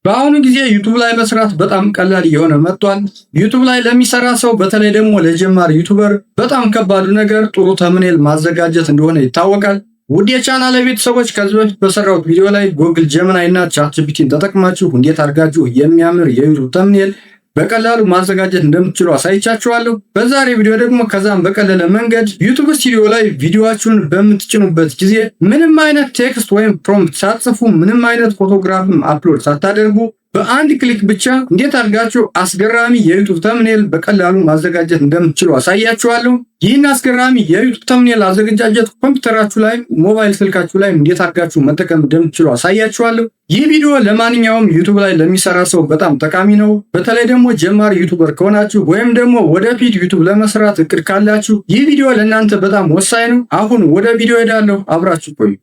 በአሁኑ ጊዜ ዩቲዩብ ላይ መስራት በጣም ቀላል እየሆነ መጥቷል። ዩቲዩብ ላይ ለሚሰራ ሰው በተለይ ደግሞ ለጀማሪ ዩቲዩበር በጣም ከባዱ ነገር ጥሩ ተምኔል ማዘጋጀት እንደሆነ ይታወቃል። ውድ የቻናሌ ቤተሰቦች ከዚህ በፊት በሰራሁት ቪዲዮ ላይ ጉግል ጀሚናይ እና ቻትጂፒቲን ተጠቅማችሁ እንዴት አድርጋችሁ የሚያምር የዩቲዩብ ተምኔል በቀላሉ ማዘጋጀት እንደምትችሉ አሳይቻችኋለሁ። በዛሬ ቪዲዮ ደግሞ ከዛም በቀለለ መንገድ ዩቲዩብ ስቱዲዮ ላይ ቪዲዮአችሁን በምትጭኑበት ጊዜ ምንም አይነት ቴክስት ወይም ፕሮምፕት ሳትጽፉ ምንም አይነት ፎቶግራፍም አፕሎድ ሳታደርጉ በአንድ ክሊክ ብቻ እንዴት አድርጋችሁ አስገራሚ የዩቲዩብ ተምኔል በቀላሉ ማዘጋጀት እንደምትችሉ አሳያችኋለሁ። ይህን አስገራሚ የዩቲዩብ ተምኔል አዘገጃጀት ኮምፒውተራችሁ ላይ ሞባይል ስልካችሁ ላይ እንዴት አድርጋችሁ መጠቀም እንደምትችሉ አሳያችኋለሁ። ይህ ቪዲዮ ለማንኛውም ዩቲዩብ ላይ ለሚሰራ ሰው በጣም ጠቃሚ ነው። በተለይ ደግሞ ጀማሪ ዩቲዩበር ከሆናችሁ ወይም ደግሞ ወደፊት ዩቲዩብ ለመስራት እቅድ ካላችሁ ይህ ቪዲዮ ለእናንተ በጣም ወሳኝ ነው። አሁን ወደ ቪዲዮ ሄዳለሁ፣ አብራችሁ ቆዩ።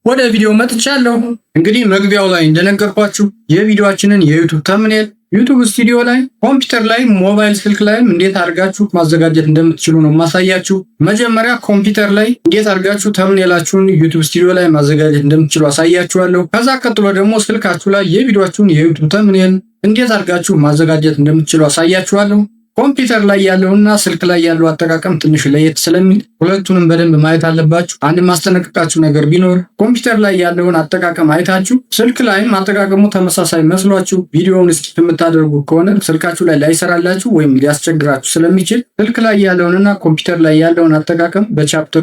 ወደ ቪዲዮ መጥቻለሁ። እንግዲህ መግቢያው ላይ እንደነገርኳችሁ የቪዲዮአችንን የዩቲዩብ ተምኔል ዩቲዩብ ስቱዲዮ ላይ ኮምፒውተር ላይ ሞባይል ስልክ ላይ እንዴት አድርጋችሁ ማዘጋጀት እንደምትችሉ ነው ማሳያችሁ። መጀመሪያ ኮምፒውተር ላይ እንዴት አድርጋችሁ ተምኔላችሁን ዩቲዩብ ስቱዲዮ ላይ ማዘጋጀት እንደምትችሉ አሳያችኋለሁ። ከዛ ቀጥሎ ደግሞ ስልካችሁ ላይ የቪዲዮአችሁን የዩቲዩብ ተምኔል እንዴት አድርጋችሁ ማዘጋጀት እንደምትችሉ አሳያችኋለሁ። ኮምፒውተር ላይ ያለውና ስልክ ላይ ያለው አጠቃቀም ትንሽ ለየት ስለሚል ሁለቱንም በደንብ ማየት አለባችሁ። አንድ ማስጠነቀቃችሁ ነገር ቢኖር ኮምፒውተር ላይ ያለውን አጠቃቀም አይታችሁ ስልክ ላይም አጠቃቀሙ ተመሳሳይ መስሏችሁ ቪዲዮውን ስኪፕ የምታደርጉ ከሆነ ስልካችሁ ላይ ላይሰራላችሁ ወይም ሊያስቸግራችሁ ስለሚችል ስልክ ላይ ያለውንና ኮምፒውተር ላይ ያለውን አጠቃቀም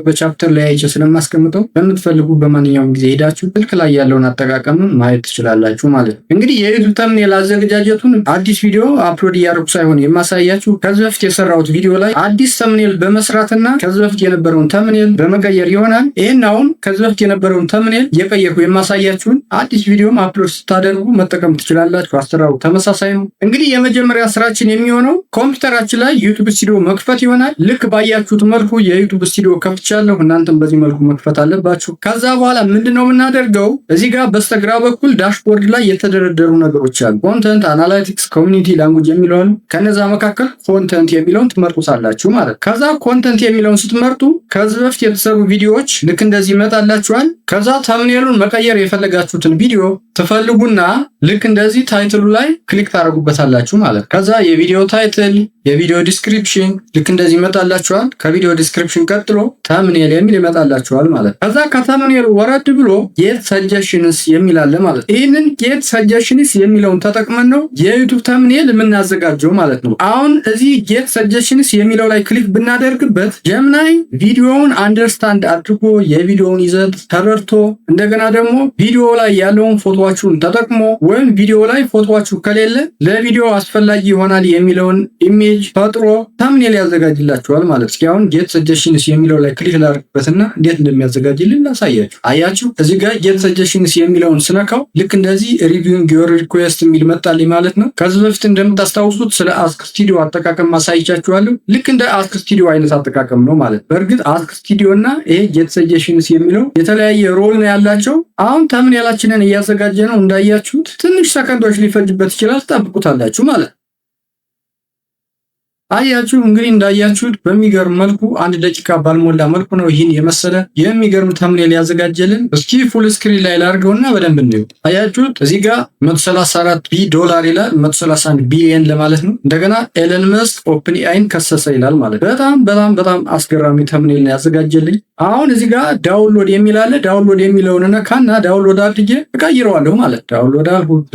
በቻፕተር ላይ አይቼ ስለማስቀምጠው በምትፈልጉ በማንኛውም ጊዜ ሄዳችሁ ስልክ ላይ ያለውን አጠቃቀም ማየት ትችላላችሁ ማለት ነው። እንግዲህ የዩቲዩብ ተምኔል አዘገጃጀቱን አዲስ ቪዲዮ አፕሎድ እያደረኩ ሳይሆን የማሳያችሁ ከዚህ በፊት የሰራሁት ቪዲዮ ላይ አዲስ ተምኔል በመስራትና ከዚህ በፊት የነበረውን ተምኔል በመቀየር ይሆናል። ይሄን አሁን ከዚህ በፊት የነበረውን ተምኔል የቀየርኩ የማሳያችሁን አዲስ ቪዲዮም አፕሎድ ስታደርጉ መጠቀም ትችላላችሁ። አሰራሩ ተመሳሳይ ነው። እንግዲህ የመጀመሪያ ስራችን የሚሆነው ኮምፒውተራችን ላይ ዩቲዩብ ስቱዲዮ መክፈት ይሆናል። ልክ ባያችሁት መልኩ የዩቲዩብ ስቱዲዮ ከፍቻለሁ። እናንተም በዚህ መልኩ መክፈት አለባችሁ። ከዛ በኋላ ምንድነው የምናደርገው? እዚህ ጋር በስተግራ በኩል ዳሽቦርድ ላይ የተደረደሩ ነገሮች አሉ። ኮንተንት፣ አናላይቲክስ፣ ኮሚኒቲ፣ ላንጉጅ የሚለውን ከነዛ መካከል ኮንተንት የሚለውን ትመርጡታላችሁ ማለት። ከዛ ኮንተንት የሚለውን ስትመርጡ ከዚህ በፊት የተሰሩ ቪዲዮዎች ልክ እንደዚህ ይመጣላችኋል። ከዛ ተምኔሉን መቀየር የፈለጋችሁትን ቪዲዮ ትፈልጉና ልክ እንደዚህ ታይትሉ ላይ ክሊክ ታደርጉበታላችሁ ማለት። ከዛ የቪዲዮ ታይትል፣ የቪዲዮ ዲስክሪፕሽን ልክ እንደዚህ ይመጣላችኋል። ከቪዲዮ ዲስክሪፕሽን ቀጥሎ ተምኔል የሚል ይመጣላችኋል ማለት። ከዛ ከተምኔሉ ወረድ ብሎ ጌት ሰጀሽንስ የሚል አለ ማለት። ይህንን ጌት ሰጀሽንስ የሚለውን ተጠቅመን ነው የዩቲዩብ ተምኔል የምናዘጋጀው ማለት ነው። አሁን እዚህ ጌት ሰጀሽንስ የሚለው ላይ ክሊክ ብናደርግበት ጀሚናይ ቪዲዮውን አንደርስታንድ አድርጎ የቪዲዮውን ይዘት ተረድቶ እንደገና ደግሞ ቪዲዮ ላይ ያለውን ፎቶዋችሁን ተጠቅሞ ወይም ቪዲዮ ላይ ፎቶዋችሁ ከሌለ ለቪዲዮ አስፈላጊ ይሆናል የሚለውን ኢሜጅ ፈጥሮ ተምኔል ያዘጋጅላችኋል ማለት። እስኪ አሁን ጌት ሰጀሽንስ የሚለው ላይ ክሊክ ላድርግበትና እንዴት እንደሚያዘጋጅልን ላሳያችሁ። አያችሁ እዚህ ጋር ጌት ሰጀሽንስ የሚለውን ስነካው ልክ እንደዚህ ሪቪዊንግ ዮር ሪኩዌስት የሚል መጣልኝ ማለት ነው። ከዚህ በፊት እንደምታስታውሱት ስለ አስክ ስቱዲዮ አጠቃቀም ማሳይቻችኋለሁ። ልክ እንደ አስክ ስቱዲዮ አይነት አጠቃቀም ነው ማለት። በእርግጥ አስክ ስቱዲዮ እና ይሄ ጌት ሰጀሽንስ የሚለው የተለያየ ሮል ነው ያላቸው። አሁን ተምኔላችንን እያዘጋጀ ነው እንዳያችሁት። ትንሽ ሰከንዶች ሊፈጅበት ይችላል፣ ትጠብቁታላችሁ ማለት። አያችሁ እንግዲህ እንዳያችሁት በሚገርም መልኩ 1 ደቂቃ ባልሞላ መልኩ ነው ይህን የመሰለ የሚገርም ተምኔል ያዘጋጀልን። እስኪ ፉል ስክሪን ላይ ላድርገውና በደንብ እንየው። አያችሁት እዚህ ጋር $134 ይላል፣ 131 ቢሊዮን ለማለት ነው። እንደገና ኤለን መስክ ኦፕን ኤአይን ከሰሰ ይላል ማለት። በጣም አስገራሚ ተምኔል ነው ያዘጋጀልኝ። አሁን እዚህ ጋር ዳውንሎድ የሚል አለ። ዳውንሎድ የሚለውን ነካና ዳውንሎድ አድርጌ እቀይረዋለሁ ማለት።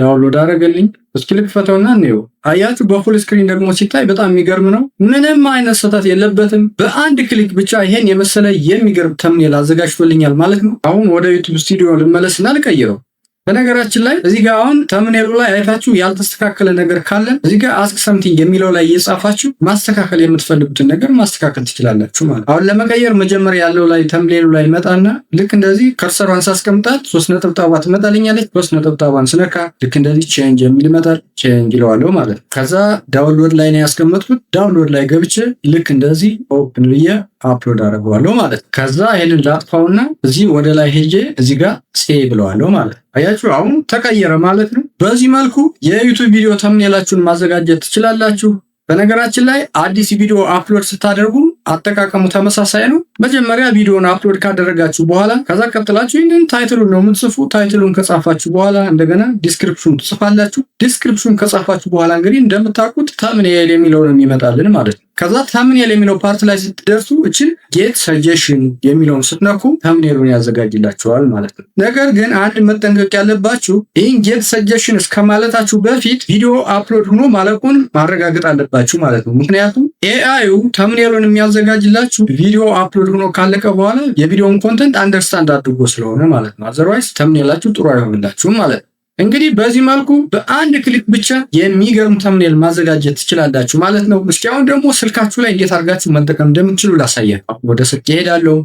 ዳውንሎድ አደረገልኝ። እስኪ ልክፈተውና እንየው። አያችሁ በፉል ስክሪን ደግሞ ሲታይ በጣም የሚገርም ነው። ምንም አይነት ስህተት የለበትም። በአንድ ክሊክ ብቻ ይሄን የመሰለ የሚገርም ተምኔል አዘጋጅቶልኛል ማለት ነው። አሁን ወደ ዩቲዩብ ስቱዲዮ ልመለስና ልቀይረው። በነገራችን ላይ እዚህ ጋር አሁን ተምኔሉ ላይ አይታችሁ ያልተስተካከለ ነገር ካለ እዚህ ጋር አስክ ሰምቲንግ የሚለው ላይ እየጻፋችሁ ማስተካከል የምትፈልጉትን ነገር ማስተካከል ትችላላችሁ ማለት። አሁን ለመቀየር መጀመሪያ ያለው ላይ ተምኔሉ ላይ መጣና ልክ እንደዚህ ከርሰሯን ሳስቀምጣት 3 ነጥብጣባ ትመጣልኛለች። 3 ነጥብጣባን ስነካ ልክ እንደዚህ ቼንጅ የሚል ይመጣል። ቼንጅ ይለዋለሁ ማለት። ከዛ ዳውንሎድ ላይ ነው ያስቀመጥኩት። ዳውንሎድ ላይ ገብቼ ልክ እንደዚህ ኦፕን ብዬ አፕሎድ አደርገዋለሁ ማለት። ከዛ ይሄንን ላጥፋውና እዚህ ወደ ላይ ሄጄ እዚህ ጋር ሴቭ ብለዋለሁ ማለት። አያችሁ አሁን ተቀየረ ማለት ነው። በዚህ መልኩ የዩቲዩብ ቪዲዮ ተምኔላችሁን ማዘጋጀት ትችላላችሁ። በነገራችን ላይ አዲስ ቪዲዮ አፕሎድ ስታደርጉ አጠቃቀሙ ተመሳሳይ ነው። መጀመሪያ ቪዲዮን አፕሎድ ካደረጋችሁ በኋላ ከዛ ቀጥላችሁ ይህንን ታይትሉን ነው የምትጽፉ። ታይትሉን ከጻፋችሁ በኋላ እንደገና ዲስክሪፕሽን ትጽፋላችሁ። ዲስክሪፕሽን ከጻፋችሁ በኋላ እንግዲህ እንደምታውቁት ተምኔል የሚለው ነው የሚመጣልን ማለት ነው። ከዛ ተምኔል የሚለው ፓርት ላይ ስትደርሱ እችን ጌት ሰጀሽን የሚለውን ስትነኩ ተምኔሉን ያዘጋጅላችኋል ማለት ነው። ነገር ግን አንድ መጠንቀቅ ያለባችሁ ይህን ጌት ሰጀሽን እስከማለታችሁ በፊት ቪዲዮ አፕሎድ ሆኖ ማለቁን ማረጋገጥ አለባችሁ ማለት ነው። ምክንያቱም ኤአዩ ተምኔሉን የሚያዘጋጅላችሁ ቪዲዮ አፕሎድ ሆኖ ካለቀ በኋላ የቪዲዮውን ኮንተንት አንደርስታንድ አድርጎ ስለሆነ ማለት ነው። አዘርዋይስ ተምኔላችሁ ጥሩ አይሆንላችሁም ማለት ነው። እንግዲህ በዚህ መልኩ በአንድ ክሊክ ብቻ የሚገርም ተምኔል ማዘጋጀት ትችላላችሁ ማለት ነው። እስኪ አሁን ደግሞ ስልካችሁ ላይ እንዴት አድርጋችሁ መጠቀም እንደምትችሉ ላሳያችሁ። ወደ ስልክ እሄዳለሁ።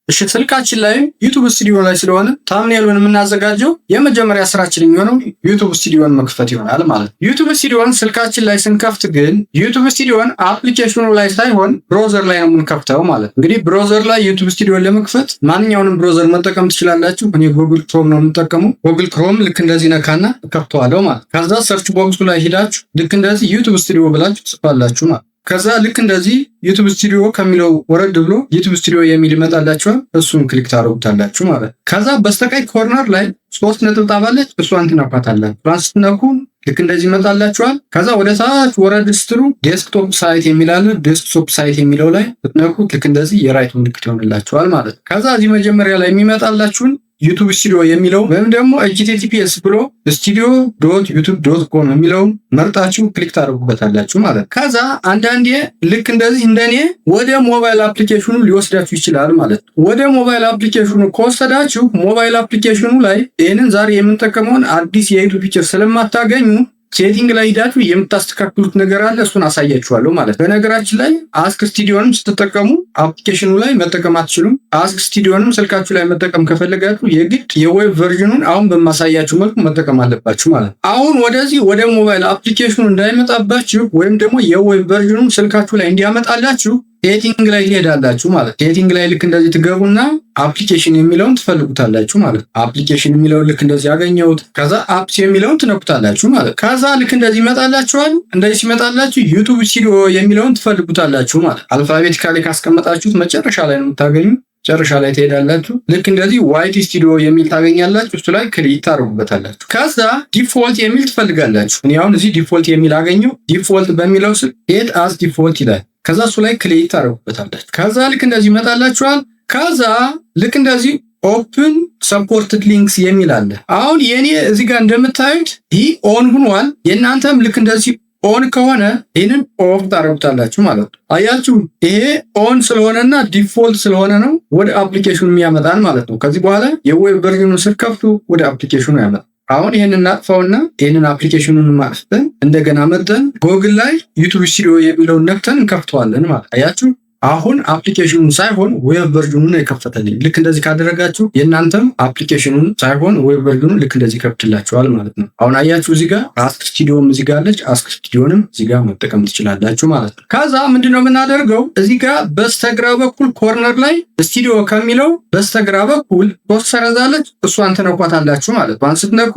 እሺ ስልካችን ላይ ዩቲዩብ ስቱዲዮ ላይ ስለሆነ ታምኔሉን የምናዘጋጀው የመጀመሪያ ስራችን የሚሆነው ዩቲዩብ ስቱዲዮን መክፈት ይሆናል ማለት ነው። ዩቲዩብ ስቱዲዮን ስልካችን ላይ ስንከፍት ግን ዩቲዩብ ስቱዲዮን አፕሊኬሽኑ ላይ ሳይሆን ብራውዘር ላይ ነው የምንከፍተው ማለት ነው። እንግዲህ ብራውዘር ላይ ዩቲዩብ ስቱዲዮን ለመክፈት ማንኛውንም ብራውዘር መጠቀም ትችላላችሁ። እኔ ጉግል ክሮም ነው የምጠቀመው። ጉግል ክሮም ልክ እንደዚህ ነካና ከፍተዋለሁ ማለት ነው። ከዛ ሰርች ቦክሱ ላይ ሄዳችሁ ልክ እንደዚህ ዩቲዩብ ስቱዲዮ ብላችሁ ትጽፋላችሁ ማለት ነው። ከዛ ልክ እንደዚህ ዩቲዩብ ስቱዲዮ ከሚለው ወረድ ብሎ ዩቲዩብ ስቱዲዮ የሚል ይመጣላችኋል። እሱን ክሊክ ታደርጉታላችሁ ማለት ነው። ከዛ በስተቀኝ ኮርነር ላይ 3 ነጥብ አለች። እሷን ትነኳታላችሁ። እሷን ስትነኩ ልክ እንደዚህ ይመጣላችኋል። ከዛ ወደ ታች ወረድ ስትሉ ዴስክቶፕ ሳይት የሚል አለ። ዴስክቶፕ ሳይት የሚለው ላይ ስትነኩ ልክ እንደዚህ የራይት ምልክት ይሆንላችኋል ማለት ነው። ከዛ እዚህ መጀመሪያ ላይ የሚመጣላችሁን ዩቲዩብ ስቱዲዮ የሚለው ወይም ደግሞ https ብሎ studio.youtube.com የሚለውን መርጣችሁ ክሊክ ታደርጉበታላችሁ ማለት ነው። ከዛ አንዳንዴ ልክ እንደዚህ እንደኔ ወደ ሞባይል አፕሊኬሽኑ ሊወስዳችሁ ይችላል ማለት ነው። ወደ ሞባይል አፕሊኬሽኑ ከወሰዳችሁ ሞባይል አፕሊኬሽኑ ላይ ይህንን ዛሬ የምንጠቀመውን አዲስ የዩቲዩብ ፊቸር ስለማታገኙ ሴቲንግ ላይ ሄዳችሁ የምታስተካክሉት ነገር አለ። እሱን አሳያችኋለሁ ማለት ነው። በነገራችን ላይ አስክ ስቱዲዮንም ስትጠቀሙ አፕሊኬሽኑ ላይ መጠቀም አትችሉም። አስክ ስቱዲዮንም ስልካችሁ ላይ መጠቀም ከፈለጋችሁ የግድ የዌብ ቨርዥኑን አሁን በማሳያችሁ መልኩ መጠቀም አለባችሁ ማለት ነው። አሁን ወደዚህ ወደ ሞባይል አፕሊኬሽኑ እንዳይመጣባችሁ ወይም ደግሞ የዌብ ቨርዥኑን ስልካችሁ ላይ እንዲያመጣላችሁ ሴቲንግ ላይ ትሄዳላችሁ ማለት ነው። ሴቲንግ ላይ ልክ እንደዚህ ትገቡና አፕሊኬሽን የሚለውን ትፈልጉታላችሁ ማለት ነው። አፕሊኬሽን የሚለውን ልክ እንደዚህ ያገኘሁት። ከዛ አፕስ የሚለውን ትነኩታላችሁ ማለት ነው። ከዛ ልክ እንደዚህ ይመጣላችኋል። እንደዚህ ሲመጣላችሁ ዩቲዩብ ስቱዲዮ የሚለውን ትፈልጉታላችሁ ማለት ነው። አልፋቤቲካሊ ካስቀመጣችሁት መጨረሻ ላይ ነው የምታገኙ። መጨረሻ ላይ ትሄዳላችሁ። ልክ እንደዚህ ዋይት ስቱዲዮ የሚል ታገኛላችሁ። እሱ ላይ ክሊክ ታደርጉበታላችሁ። ከዛ ዲፎልት የሚል ትፈልጋላችሁ። እኔ አሁን እዚህ ዲፎልት የሚል አገኘው። ዲፎልት በሚለው ስር ሄድ አስ ዲፎልት ይላል። ከዛ እሱ ላይ ክሊክ ታደርጉበታላችሁ። ከዛ ልክ እንደዚህ ይመጣላችኋል። ከዛ ልክ እንደዚህ ኦፕን ሰፖርትድ ሊንክስ የሚል አለ። አሁን የኔ እዚህ ጋር እንደምታዩት ይህ ኦን ሆኗል። የእናንተም ልክ እንደዚህ ኦን ከሆነ ይህንን ኦፍ ታደርጉታላችሁ ማለት ነው። አያችሁ ይሄ ኦን ስለሆነና ዲፎልት ስለሆነ ነው ወደ አፕሊኬሽኑ የሚያመጣን ማለት ነው። ከዚህ በኋላ የዌብ ቨርዥኑን ስትከፍቱ ወደ አፕሊኬሽኑ ያመጣል። አሁን ይሄንን እናጥፋውና ይሄንን አፕሊኬሽኑን ማጥፋት እንደገና መተን ጎግል ላይ ዩቲዩብ ስቱዲዮ የሚለውን ነክተን እንከፍተዋለን ማለት አያችሁ። አሁን አፕሊኬሽኑን ሳይሆን ዌብ ቨርዥኑን የከፈተልኝ። ልክ እንደዚህ ካደረጋችሁ የእናንተም አፕሊኬሽኑን ሳይሆን ዌብ ቨርዥኑን ልክ እንደዚህ ከፍትላችኋል ማለት ነው። አሁን አያችሁ እዚህ ጋር አስክ ስቱዲዮም እዚህ ጋር አለች። አስክ ስቱዲዮንም እዚህ ጋር መጠቀም ትችላላችሁ ማለት ነው። ከዛ ምንድነው የምናደርገው እዚህ ጋር በስተግራ በኩል ኮርነር ላይ ስቱዲዮ ከሚለው በስተግራ በኩል 3 ሰረዛለች። እሷን ትነኳታላችሁ ማለት ነው። ስትነኩ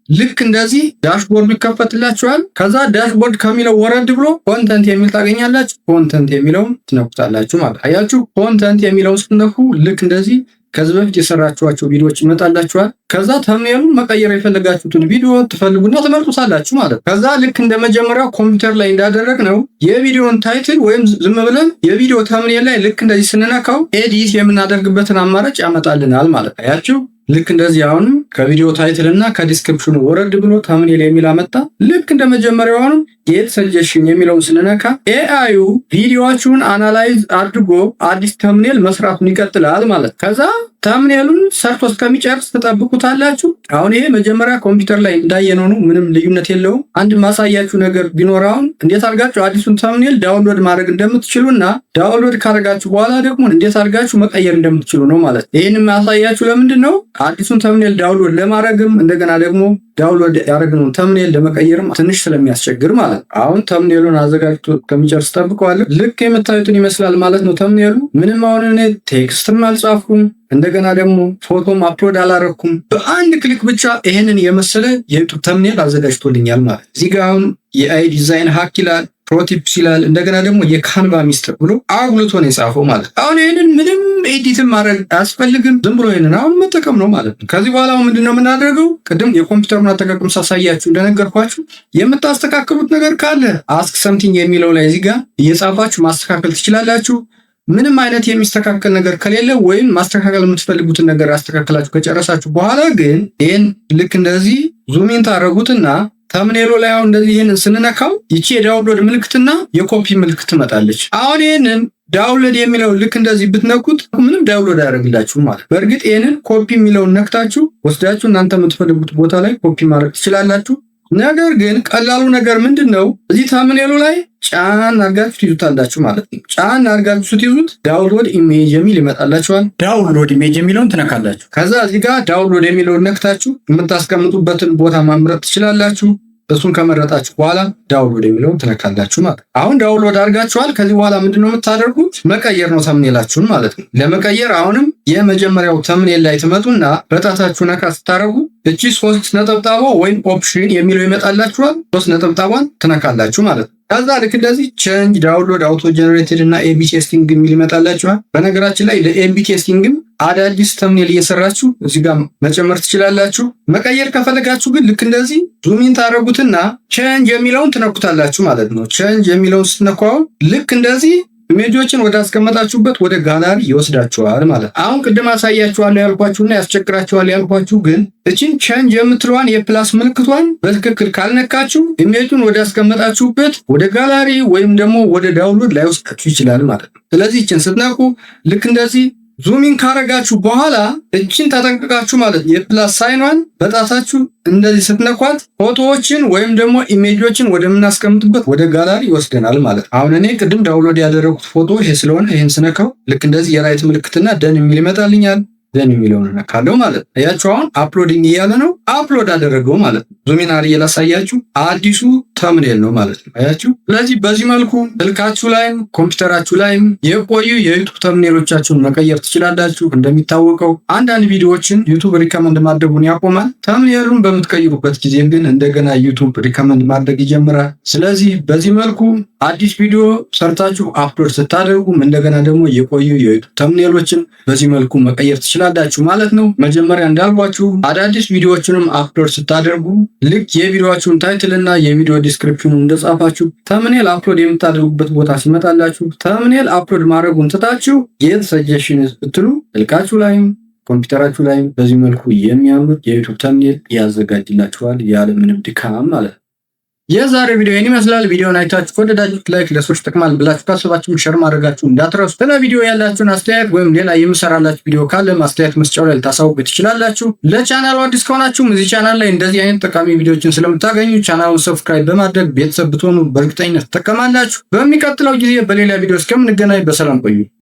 ልክ እንደዚህ ዳሽቦርድ ይከፈትላችኋል። ከዛ ዳሽቦርድ ከሚለው ወረድ ብሎ ኮንተንት የሚል ታገኛላችሁ። ኮንተንት የሚለውን ትነኩታላችሁ ማለት አያችሁ። ኮንተንት የሚለውን ስትነኩ ልክ እንደዚህ ከዚህ በፊት የሰራችኋቸው ቪዲዮዎች ይመጣላችኋል። ከዛ ተምኔሉን መቀየር የፈለጋችሁትን ቪዲዮ ትፈልጉና ትመርጡታላችሁ ማለት። ከዛ ልክ እንደ መጀመሪያው ኮምፒውተር ላይ እንዳደረግነው የቪዲዮን ታይትል ወይም ዝም ብለን የቪዲዮ ተምኔል ላይ ልክ እንደዚህ ስንነካው ኤዲት የምናደርግበትን አማራጭ ያመጣልናል ማለት አያችሁ። ልክ እንደዚህ አሁንም ከቪዲዮ ታይትል እና ከዲስክሪፕሽኑ ወረድ ብሎ ተምኔል የሚል አመጣ። ልክ እንደ መጀመሪያው አሁንም ጌት ሰጀሽን የሚለውን ስንነካ ኤአዩ ቪዲዮአችሁን አናላይዝ አድርጎ አዲስ ተምኔል መስራቱን ይቀጥላል ማለት። ከዛ ተምኔሉን ሰርቶ እስከሚጨርስ ተጠብቁታላችሁ። አሁን ይሄ መጀመሪያ ኮምፒውተር ላይ እንዳየነው ነው፣ ምንም ልዩነት የለውም። አንድ ማሳያችሁ ነገር ቢኖር አሁን እንዴት አድርጋችሁ አዲሱን ተምኔል ዳውንሎድ ማድረግ እንደምትችሉና ዳውንሎድ ካደረጋችሁ በኋላ ደግሞ እንዴት አድርጋችሁ መቀየር እንደምትችሉ ነው ማለት። ይሄንን ማሳያችሁ ለምንድን ነው አዲሱን ተምኔል ዳውንሎድ ለማድረግም እንደገና ደግሞ ዳውንሎድ ያደረግነውን ተምኔል ለመቀየርም ትንሽ ስለሚያስቸግር ማለት። አሁን ተምኔሉን አዘጋጅቶ ከሚጨርስ ጠብቀዋለሁ። ልክ የምታዩትን ይመስላል ማለት ነው ተምኔሉ። ምንም አሁን እኔ ቴክስትም አልጻፍኩም፣ እንደገና ደግሞ ፎቶም አፕሎድ አላረኩም። በአንድ ክሊክ ብቻ ይሄንን የመሰለ የዩቲዩብ ተምኔል አዘጋጅቶልኛል ማለት። እዚህ ጋር አሁን የአይ ዲዛይን ሃክ ይላል። ፕሮቲፕስ ይላል። እንደገና ደግሞ የካንቫ ሚስጥር ብሎ አጉልቶ ነው የጻፈው ማለት። አሁን ይህንን ምንም ኤዲትን ማድረግ አያስፈልግም። ዝም ብሎ ይህንን አሁን መጠቀም ነው ማለት ነው። ከዚህ በኋላ ምንድን ነው የምናደርገው? ቅድም የኮምፒውተሩን አጠቃቀም ሳሳያችሁ እንደነገርኳችሁ የምታስተካክሉት ነገር ካለ አስክ ሰምቲንግ የሚለው ላይ እዚህ ጋር እየጻፋችሁ ማስተካከል ትችላላችሁ። ምንም አይነት የሚስተካከል ነገር ከሌለ ወይም ማስተካከል የምትፈልጉትን ነገር አስተካከላችሁ ከጨረሳችሁ በኋላ ግን ይህን ልክ እንደዚህ ዙሚን ታደረጉትና ተምኔሉ ላይ አሁን እንደዚህ ይህንን ስንነካው ይቺ የዳውንሎድ ምልክትና የኮፒ ምልክት ትመጣለች። አሁን ይህንን ዳውንሎድ የሚለው ልክ እንደዚህ ብትነኩት ምንም ዳውንሎድ አያደርግላችሁ ማለት። በእርግጥ ይህንን ኮፒ የሚለውን ነክታችሁ ወስዳችሁ እናንተ የምትፈልጉት ቦታ ላይ ኮፒ ማድረግ ትችላላችሁ። ነገር ግን ቀላሉ ነገር ምንድን ነው? እዚህ ተምኔሉ ላይ ጫን አድርጋችሁ ትይዙታላችሁ ማለት ነው። ጫን አድርጋችሁ ስትይዙት ዳውንሎድ ኢሜጅ የሚል ይመጣላችኋል። ዳውንሎድ ኢሜጅ የሚለውን ትነካላችሁ። ከዛ እዚህ ጋር ዳውንሎድ የሚለውን ነክታችሁ የምታስቀምጡበትን ቦታ ማምረጥ ትችላላችሁ። እሱን ከመረጣችሁ በኋላ ዳውንሎድ የሚለውን ትነካላችሁ ማለት ነው። አሁን ዳውንሎድ አድርጋችኋል። ከዚህ በኋላ ምንድነው የምታደርጉት? መቀየር ነው ተምኔላችሁን ማለት ነው። ለመቀየር አሁንም የመጀመሪያው ተምኔል ላይ ትመጡና በጣታችሁ ነካ ስታደርጉ እቺ 3 ነጠብጣቧ ወይም ኦፕሽን የሚለው ይመጣላችኋል። 3 ነጠብጣቧን ትነካላችሁ ማለት ነው። ከዛ ልክ እንደዚህ ቼንጅ ዳውንሎድ አውቶ ጀነሬትድ እና ኤቢ ቴስቲንግ የሚል ይመጣላችኋል። በነገራችን ላይ ለኤቢ ቴስቲንግም አዳዲስ ተምኔል እየሰራችሁ እዚህ ጋር መጨመር ትችላላችሁ። መቀየር ከፈለጋችሁ ግን ልክ እንደዚህ ዙሚን ታደርጉትና ቼንጅ የሚለውን ትነኩታላችሁ ማለት ነው። ቼንጅ የሚለውን ስትነኳው ልክ እንደዚህ ኢሜጆችን ወደ አስቀመጣችሁበት ወደ ጋላሪ ይወስዳችኋል ማለት። አሁን ቅድም አሳያችኋለሁ ያልኳችሁና ያስቸግራችኋል ያልኳችሁ ግን እቺን ቼንጅ የምትለዋን የፕላስ ምልክቷን በትክክል ካልነካችሁ ኢሜጁን ወደ አስቀመጣችሁበት ወደ ጋላሪ ወይም ደግሞ ወደ ዳውንሎድ ላይወስዳችሁ ይችላል ማለት ነው። ስለዚህ እቺን ስትነኩ ልክ እንደዚህ ዙሚን ካረጋችሁ በኋላ እቺን ተጠንቅቃችሁ ማለት የፕላስ ሳይኗን በጣታችሁ እንደዚህ ስትነኳት ፎቶዎችን ወይም ደግሞ ኢሜጆችን ወደምናስቀምጥበት ወደ ጋላሪ ይወስደናል ማለት። አሁን እኔ ቅድም ዳውንሎድ ያደረጉት ፎቶ ይሄ ስለሆነ ይሄን ስነካው ልክ እንደዚህ የራይት ምልክትና ደን የሚል ይመጣልኛል። ደን የሚለውን ነካለው ማለት ነው። አያችሁ አሁን አፕሎዲንግ እያለ ነው። አፕሎድ አደረገው ማለት ነው። ዙሚን አድርጌ ላሳያችሁ አዲሱ ተምኔል ነው ማለት ነው። አያችሁ። ስለዚህ በዚህ መልኩ ስልካችሁ ላይም ኮምፒውተራችሁ ላይም የቆዩ የዩቱብ ተምኔሎቻችሁን መቀየር ትችላላችሁ። እንደሚታወቀው አንዳንድ ቪዲዮዎችን ዩቱብ ሪከመንድ ማድረጉን ያቆማል። ተምኔሉን በምትቀይሩበት ጊዜ ግን እንደገና ዩቱብ ሪከመንድ ማድረግ ይጀምራል። ስለዚህ በዚህ መልኩ አዲስ ቪዲዮ ሰርታችሁ አፕሎድ ስታደርጉም እንደገና ደግሞ የቆዩ የዩቱብ ተምኔሎችን በዚህ መልኩ መቀየር ትችላላችሁ ማለት ነው። መጀመሪያ እንዳልኳችሁ አዳዲስ ቪዲዮዎችንም አፕሎድ ስታደርጉ ልክ የቪዲዮአችሁን ታይትል እና የቪዲዮ ዲስክሪፕሽኑ እንደጻፋችሁ ተምኔል አፕሎድ የምታደርጉበት ቦታ ሲመጣላችሁ ተምኔል አፕሎድ ማድረጉን ትታችሁ ጌት ሰጀሽንስ ብትሉ ስልካችሁ ላይም ኮምፒውተራችሁ ላይም በዚህ መልኩ የሚያምር የዩቱብ ተምኔል ያዘጋጅላችኋል ያለምንም ድካም ማለት ነው። የዛሬ ቪዲዮ ይህን ይመስላል። ቪዲዮን አይታችሁ ከወደዳችሁት ላይክ፣ ለሰዎች ይጠቅማል ብላችሁ ካሰባችሁ ሼር ማድረጋችሁ እንዳትረሱ። ስለ ቪዲዮ ያላችሁን አስተያየት ወይም ሌላ የምሰራላችሁ ቪዲዮ ካለ አስተያየት መስጫው ላይ ልታሳውቁ ትችላላችሁ። ለቻናሉ አዲስ ከሆናችሁ እዚህ ቻናል ላይ እንደዚህ አይነት ጠቃሚ ቪዲዮዎችን ስለምታገኙ ቻናሉን ሰብስክራይብ በማድረግ ቤተሰብ ብትሆኑ በእርግጠኝነት ትጠቀማላችሁ። በሚቀጥለው ጊዜ በሌላ ቪዲዮ እስከምንገናኝ በሰላም ቆዩ።